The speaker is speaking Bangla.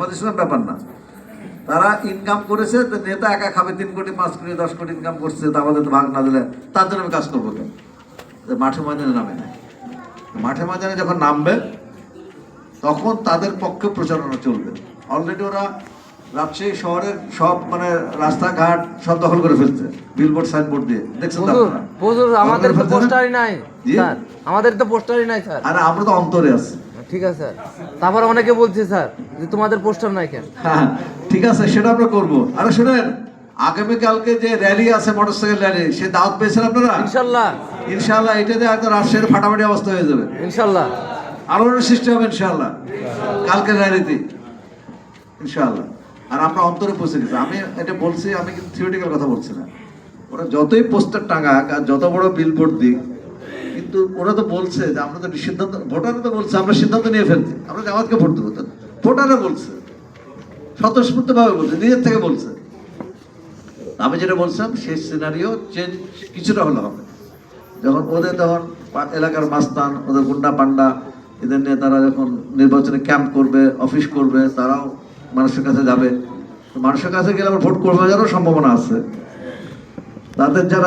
জামাত ইসলাম ব্যাপার না, তারা ইনকাম করেছে, তো নেতা একা খাবে 3 কোটি 5 কোটি 10 কোটি ইনকাম করছে, তা আমাদের তো ভাগ না দিলে তার জন্য আমি কাজ করবো কেন? মাঠে ময়দানে নামে না, মাঠে ময়দানে যখন নামবে তখন তাদের পক্ষে প্রচারণা চলবে। অলরেডি ওরা রাজশাহী শহরের সব মানে রাস্তাঘাট সব দখল করে ফেলছে বিলবোর্ড সাইনবোর্ড দিয়ে, দেখছেন তো আপনারা? হুজুর আমাদের তো দখল করে ফেলছে না? পোস্টারই নাই জি? স্যার, আমাদের তো পোস্টারই নাই স্যার। আরে আমরা তো অন্তরে আছি। ঠিক আছে স্যার, তারপর অনেকে বলছে স্যার যে তোমাদের পোস্টার নাই কেন। হ্যাঁ ঠিক আছে, সেটা আমরা করবো। আরে শুনেন, আগামীকালকে যে র্যালি আছে মোটরসাইকেল র্যালি, সে দাওয়াত পেয়েছেন আপনারা? ইনশাল্লাহ ইনশাআল্লাহ এটাতে একদম রাজশাহীর ফাটাফাটি অবস্থা হয়ে যাবে, ইনশাল্লাহ। আলোড়নের সৃষ্টি হবে ইনশাআল্লাহ কালকের র্যালিতে ইনশাআল্লাহ। আর আমরা অন্তরে পৌঁছে গেছি। আমি এটা বলছি, আমি কিন্তু থিওরিটিক্যাল কথা বলছি না। ওরা যতই পোস্টার টাঙাক আর যত বড় বিলবোর্ড দিক, কিন্তু ওরা তো বলছে যে আমরা তো সিদ্ধান্ত, ভোটাররা তো বলছে আমরা সিদ্ধান্ত নিয়ে ফেলছি, আমরা জামাতকে ভোট দেবো। তো ভোটাররা বলছে, স্বতঃস্ফূর্ত ভাবে বলছে, নিজের থেকে বলছে। আমি যেটা বলছিলাম সেই সিনারিও চেঞ্জ কিছুটা হলে হবে যখন ওদের, তখন এলাকার মাস্তান, ওদের গুন্ডা পান্ডা, এদের নিয়ে তারা যখন নির্বাচনে ক্যাম্প করবে, অফিস করবে, তারাও মানুষের কাছে যাবে। মানুষের কাছে গেলে আবার ভোট করবে যারও সম্ভাবনা আছে। তাদের যারা